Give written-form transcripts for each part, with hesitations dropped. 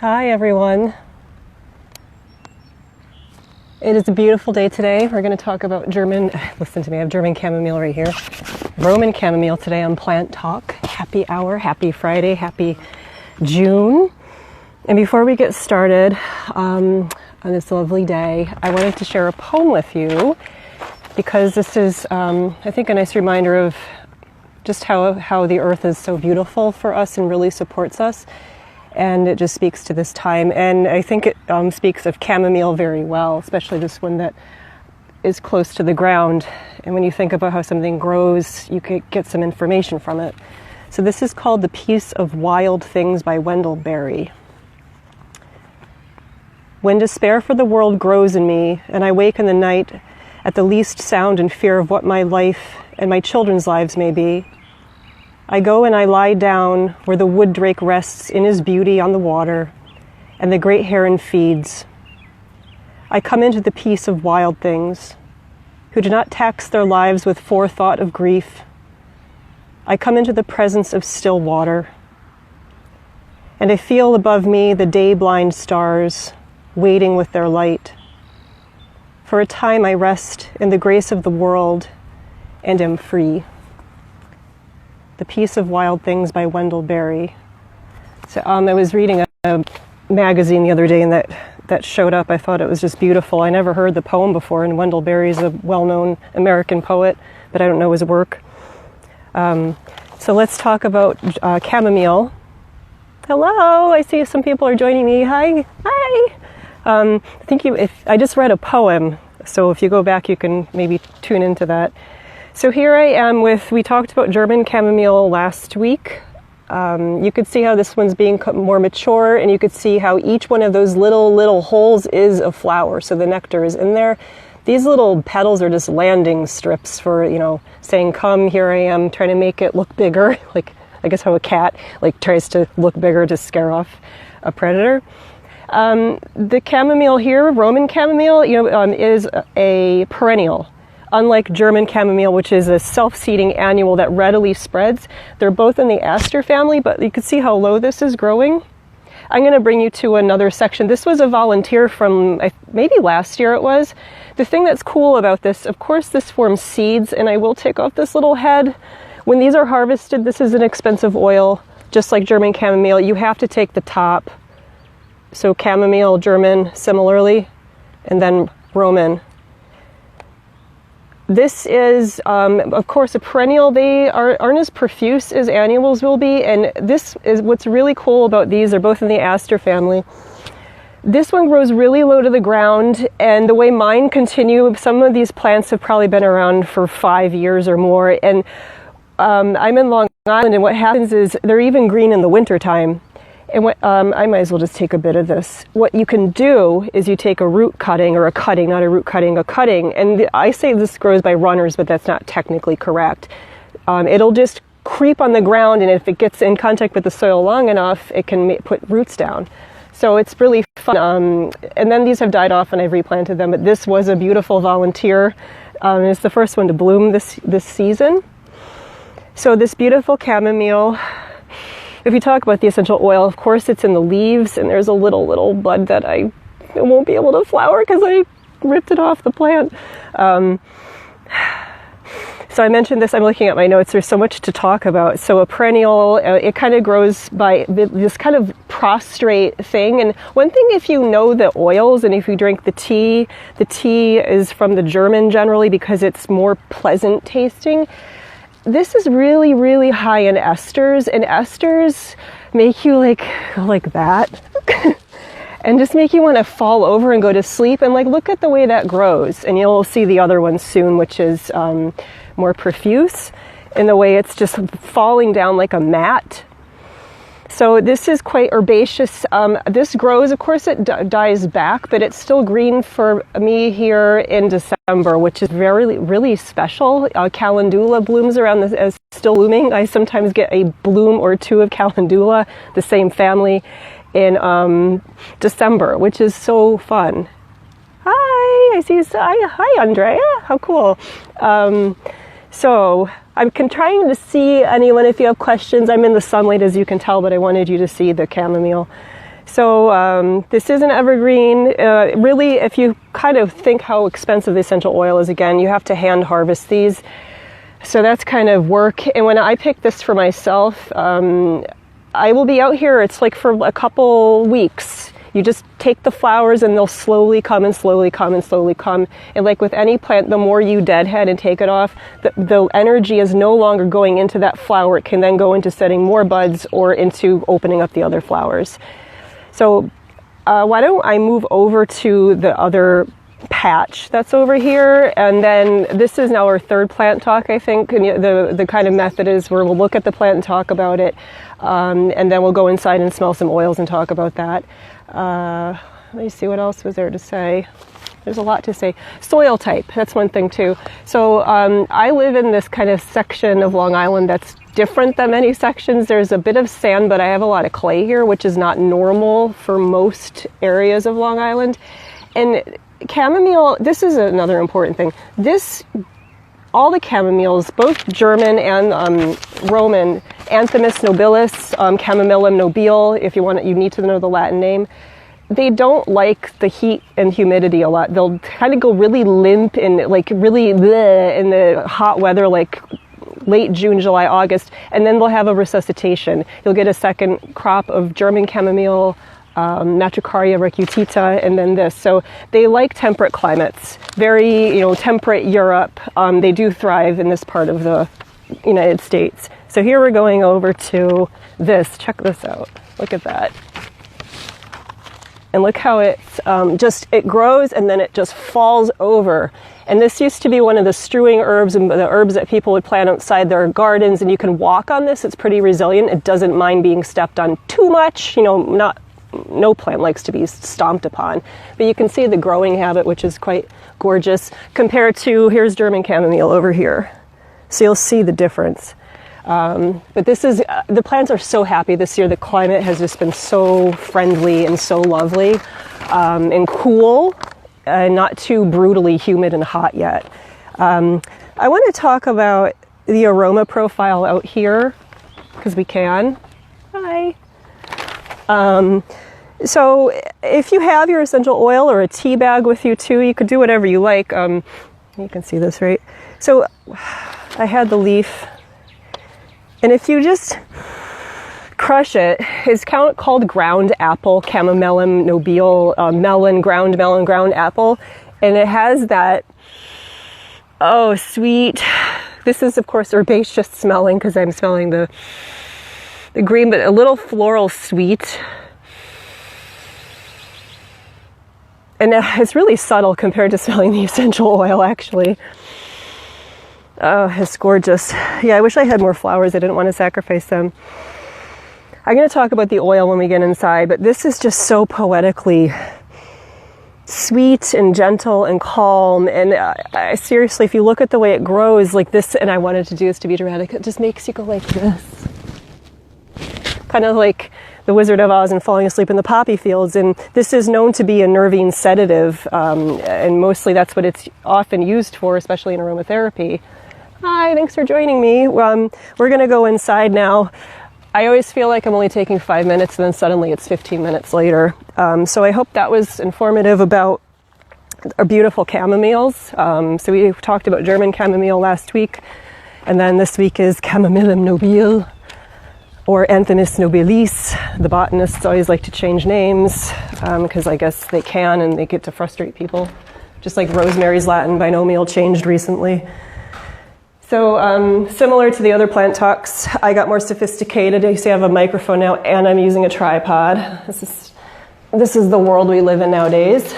Hi everyone. It is a beautiful day today. We're going to talk about listen to me, I have German chamomile right here. Roman chamomile today on Plant Talk. Happy hour, happy Friday, happy June. And before we get started on this lovely day, I wanted to share a poem with you because this is, I think, a nice reminder of just how the earth is so beautiful for us and really supports us. And it just speaks to this time. And I think it speaks of chamomile very well, especially this one that is close to the ground. And when you think about how something grows, you can get some information from it. So this is called The Peace of Wild Things by Wendell Berry. When despair for the world grows in me, and I wake in the night at the least sound and fear of what my life and my children's lives may be, I go and I lie down where the wood drake rests in his beauty on the water, and the great heron feeds. I come into the peace of wild things, who do not tax their lives with forethought of grief. I come into the presence of still water, and I feel above me the day-blind stars waiting with their light. For a time I rest in the grace of the world and am free. The Peace of Wild Things by Wendell Berry. So I was reading a magazine the other day, and that showed up. I thought it was just beautiful. I never heard the poem before, and Wendell Berry is a well-known American poet, but I don't know his work. So let's talk about chamomile. Hello, I see some people are joining me. Hi. I think I just read a poem, so if you go back, you can maybe tune into that. So here I am we talked about German chamomile last week. You could see how this one's being more mature, and you could see how each one of those little holes is a flower, so the nectar is in there. These little petals are just landing strips for, saying, come, here I am, trying to make it look bigger, like I guess how a cat tries to look bigger to scare off a predator. The chamomile here, Roman chamomile, is a perennial. Unlike German chamomile, which is a self-seeding annual that readily spreads. They're both in the aster family, but you can see how low this is growing. I'm going to bring you to another section. This was a volunteer from maybe last year it was. The thing that's cool about this, of course, this forms seeds, and I will take off this little head. When these are harvested, this is an expensive oil, just like German chamomile. You have to take the top. So chamomile, German, similarly, and then Roman. This is, of course, a perennial. They aren't as profuse as annuals will be, and this is what's really cool about these. They're both in the aster family. This one grows really low to the ground, and the way mine continue, some of these plants have probably been around for 5 years or more, and I'm in Long Island, and what happens is they're even green in the wintertime. And I might as well just take a bit of this. What you can do is you take a root cutting, or a cutting, not a root cutting, a cutting. And I say this grows by runners, but that's not technically correct. It'll just creep on the ground, and if it gets in contact with the soil long enough, it can put roots down. So it's really fun. And then these have died off, and I've replanted them. But this was a beautiful volunteer. It's the first one to bloom this season. So this beautiful chamomile. If you talk about the essential oil, of course it's in the leaves, and there's a little bud that I won't be able to flower because I ripped it off the plant. So I mentioned this, I'm looking at my notes, there's so much to talk about. So a perennial, it kind of grows by this kind of prostrate thing. And one thing, if you know the oils and if you drink the tea is from the German generally because it's more pleasant tasting. This is really, really high in esters, and esters make you like that and just make you want to fall over and go to sleep. And look at the way that grows, and you'll see the other one soon, which is more profuse in the way it's just falling down like a mat. So this is quite herbaceous. This grows, of course it dies back, but it's still green for me here in December, which is really special. Calendula blooms around this as still blooming. I sometimes get a bloom or two of calendula, the same family, in December, which is so fun. Hi, I see you. Hi, Andrea. How cool. So I'm trying to see anyone if you have questions. I'm in the sunlight, as you can tell, but I wanted you to see the chamomile. So this is an evergreen. Really, if you kind of think how expensive the essential oil is, again, you have to hand harvest these. So that's kind of work. And when I pick this for myself, I will be out here, it's like for a couple weeks. You just take the flowers and they'll slowly come and slowly come and slowly come. And like with any plant, the more you deadhead and take it off, the energy is no longer going into that flower. It can then go into setting more buds or into opening up the other flowers. So why don't I move over to the other patch that's over here, and then this is now our third plant talk, I think. And the kind of method is where we'll look at the plant and talk about it, and then we'll go inside and smell some oils and talk about that. Let me see, what else was there to say? There's a lot to say. Soil type, that's one thing too. So I live in this kind of section of Long Island that's different than many sections. There's a bit of sand, but I have a lot of clay here, which is not normal for most areas of Long Island. And chamomile, this is another important thing. All the chamomiles, both German and Roman, Anthemis nobilis, Chamomillum nobile, if you want, you need to know the Latin name. They don't like the heat and humidity a lot. They'll kind of go really limp and like really bleh in the hot weather, like late June, July, August, and then they'll have a resuscitation. You'll get a second crop of German chamomile, Matricaria recutita, and then this. So they like temperate climates, very, temperate Europe. They do thrive in this part of the United States. So here we're going over to this. Check this out. Look at that. And look how it's it grows and then it just falls over. And this used to be one of the strewing herbs and the herbs that people would plant outside their gardens. And you can walk on this. It's pretty resilient. It doesn't mind being stepped on too much. No plant likes to be stomped upon. But you can see the growing habit, which is quite gorgeous, compared to, here's German chamomile over here. So you'll see the difference. But this is, the plants are so happy this year. The climate has just been so friendly and so lovely and cool, not too brutally humid and hot yet. I want to talk about the aroma profile out here, because we can. Hi. So if you have your essential oil or a tea bag with you too, you could do whatever you like. You can see this, right? So I had the leaf. And if you just crush it, it's called ground apple, Chamomillum nobile, ground apple. And it has that, sweet. This is, of course, herbaceous smelling because I'm smelling the green, but a little floral sweet. And it's really subtle compared to smelling the essential oil, actually. Oh, it's gorgeous. Yeah, I wish I had more flowers. I didn't want to sacrifice them. I'm going to talk about the oil when we get inside, but this is just so poetically sweet and gentle and calm. And seriously, if you look at the way it grows like this, and I wanted to do this to be dramatic, it just makes you go like this. Kind of like the Wizard of Oz and falling asleep in the poppy fields. And this is known to be a nervine sedative, and mostly that's what it's often used for, especially in aromatherapy. Hi, thanks for joining me. We're going to go inside now. I always feel like I'm only taking 5 minutes, and then suddenly it's 15 minutes later. So I hope that was informative about our beautiful chamomiles. So we talked about German chamomile last week, and then this week is Chamomillum nobile, or Anthemis nobilis. The botanists always like to change names because I guess they can and they get to frustrate people. Just like rosemary's Latin binomial changed recently. So similar to the other plant talks, I got more sophisticated. You see I have a microphone now and I'm using a tripod. This is the world we live in nowadays.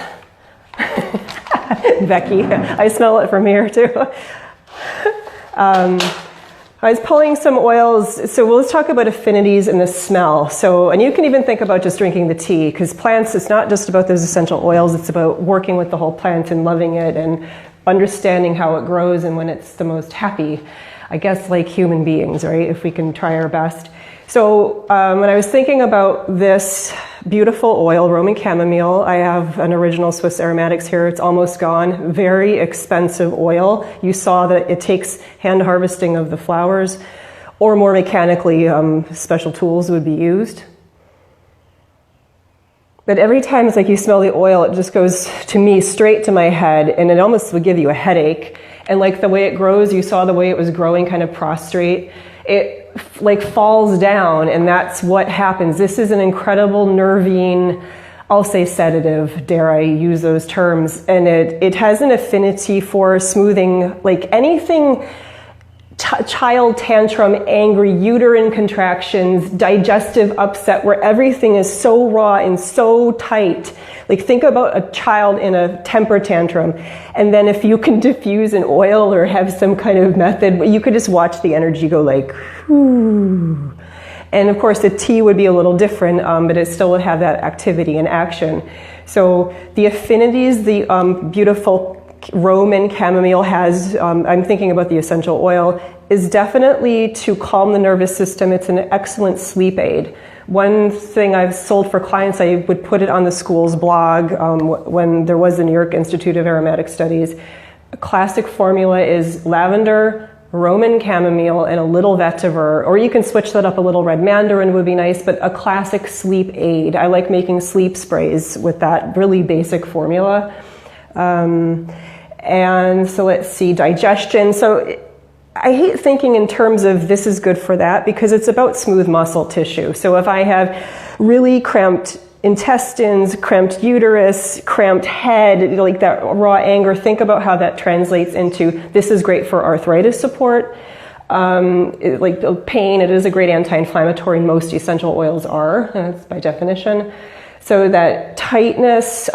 Becky, I smell it from here too. I was pulling some oils, so let's talk about affinities and the smell. And you can even think about just drinking the tea, because plants, it's not just about those essential oils, it's about working with the whole plant and loving it and understanding how it grows and when it's the most happy, I guess, like human beings, right? If we can try our best. So when I was thinking about this beautiful oil, Roman chamomile, I have an original Swiss Aromatics here. It's almost gone. Very expensive oil. You saw that it takes hand harvesting of the flowers, or more mechanically, special tools would be used. But every time it's like you smell the oil, it just goes to me straight to my head, and it almost would give you a headache. And like the way it grows, you saw the way it was growing kind of prostrate. It like falls down, and that's what happens. This is an incredible nervine, I'll say sedative, dare I use those terms. And it has an affinity for smoothing like anything, child tantrum, angry, uterine contractions, digestive upset, where everything is so raw and so tight. Like think about a child in a temper tantrum, and then if you can diffuse an oil or have some kind of method, you could just watch the energy go like, whoo. And of course the tea would be a little different, but it still would have that activity and action. So the affinities, the beautiful Roman chamomile has, I'm thinking about the essential oil, is definitely to calm the nervous system. It's an excellent sleep aid. One thing I've sold for clients, I would put it on the school's blog when there was the New York Institute of Aromatic Studies. A classic formula is lavender, Roman chamomile, and a little vetiver, or you can switch that up. A little red mandarin would be nice, but a classic sleep aid. I like making sleep sprays with that really basic formula. And so let's see, digestion. So I hate thinking in terms of this is good for that, because it's about smooth muscle tissue. So if I have really cramped intestines, cramped uterus, cramped head, like that raw anger, think about how that translates into this is great for arthritis support. Like pain, it is a great anti-inflammatory. Most essential oils are, that's by definition. So that tightness,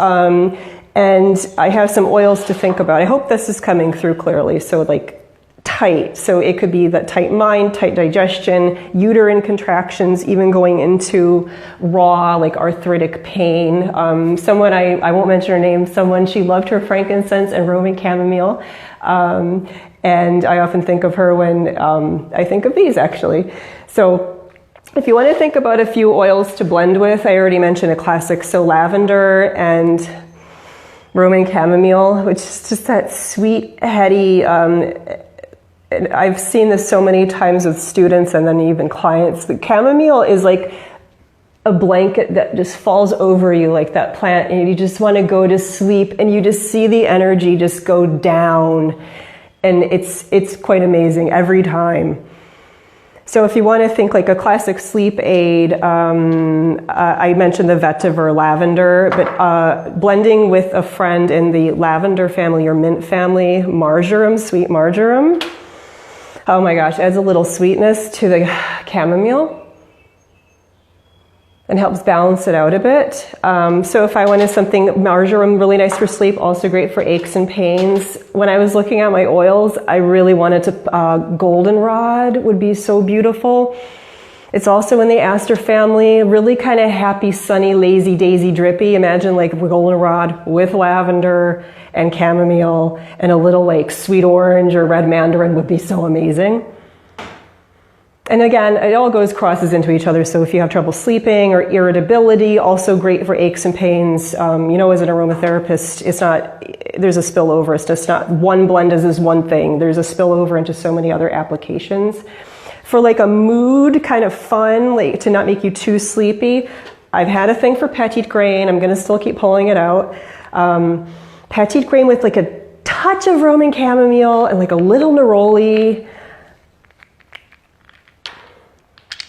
and I have some oils to think about. I hope this is coming through clearly. So like tight. So it could be that tight mind, tight digestion, uterine contractions, even going into raw, like arthritic pain. Someone, I won't mention her name, someone, she loved her frankincense and Roman chamomile. And I often think of her when I think of these, actually. So if you want to think about a few oils to blend with, I already mentioned a classic. So lavender and Roman chamomile, which is just that sweet, heady, I've seen this so many times with students and then even clients. The chamomile is like a blanket that just falls over you like that plant, and you just want to go to sleep, and you just see the energy just go down, and it's quite amazing every time. So if you want to think like a classic sleep aid, I mentioned the vetiver lavender, but blending with a friend in the lavender family or mint family, marjoram, sweet marjoram. Oh my gosh, adds a little sweetness to the chamomile and helps balance it out a bit. So if I wanted something, marjoram, really nice for sleep, also great for aches and pains. When I was looking at my oils, I really wanted to, goldenrod would be so beautiful. It's also in the aster family, really kind of happy, sunny, lazy, daisy, drippy. Imagine like goldenrod with lavender and chamomile and a little like sweet orange or red mandarin would be so amazing. And again, it all crosses into each other. So if you have trouble sleeping or irritability, also great for aches and pains. You know, as an aromatherapist, there's a spillover. It's just not one blend is one thing. There's a spillover into so many other applications. For like a mood, kind of fun, like to not make you too sleepy, I've had a thing for petite grain. I'm going to still keep pulling it out. Petite grain with like a touch of Roman chamomile and like a little neroli.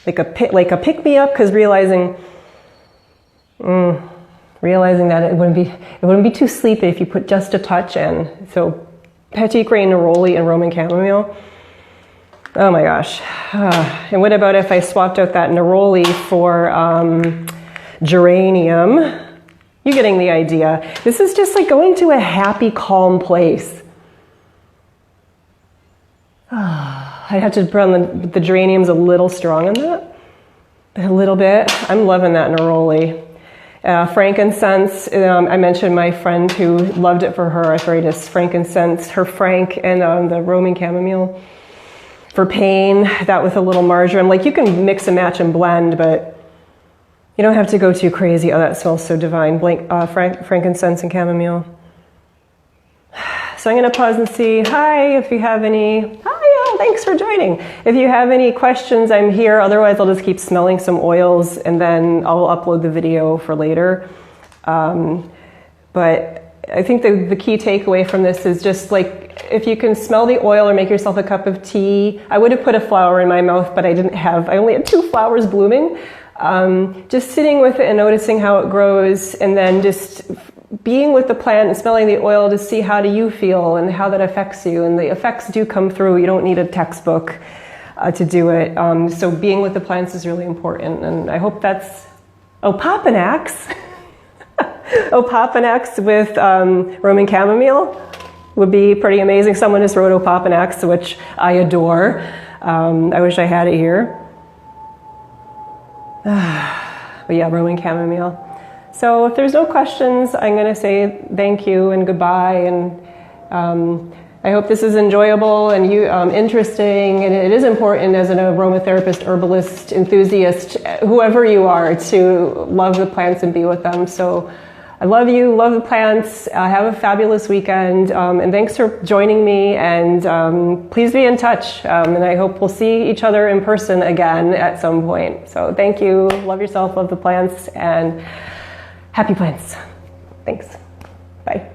Like a pick-me-up, because realizing that it wouldn't be too sleepy if you put just a touch in. So petite grain, neroli, and Roman chamomile. Oh my gosh. And what about if I swapped out that neroli for geranium? You're getting the idea. This is just like going to a happy, calm place. I'd have to put on the geraniums a little strong on that. A little bit. I'm loving that neroli. Frankincense. I mentioned my friend who loved it for her arthritis. Frankincense, her frank, and the Roman chamomile. For pain, that with a little marjoram. Like you can mix and match and blend, but you don't have to go too crazy. Oh, that smells so divine. Frankincense and chamomile. So I'm going to pause and see. Hi, if you have any. Hi, thanks for joining. If you have any questions, I'm here. Otherwise, I'll just keep smelling some oils, and then I'll upload the video for later. But I think the key takeaway from this is just like, if you can smell the oil or make yourself a cup of tea. I would have put a flower in my mouth, but I only had 2 flowers blooming. Just sitting with it and noticing how it grows, and then just being with the plant and smelling the oil to see how do you feel and how that affects you. And the effects do come through. You don't need a textbook to do it. So being with the plants is really important. And I hope that's Opopanax. Opopanax with Roman Chamomile would be pretty amazing. Someone just wrote Opopanax, which I adore. I wish I had it here. But yeah, Roman Chamomile. So if there's no questions, I'm going to say thank you and goodbye. And I hope this is enjoyable and interesting. And it is important as an aromatherapist, herbalist, enthusiast, whoever you are, to love the plants and be with them. So I love you, love the plants. Have a fabulous weekend. And thanks for joining me. And please be in touch. And I hope we'll see each other in person again at some point. So thank you. Love yourself, love the plants, and happy plants. Thanks. Bye.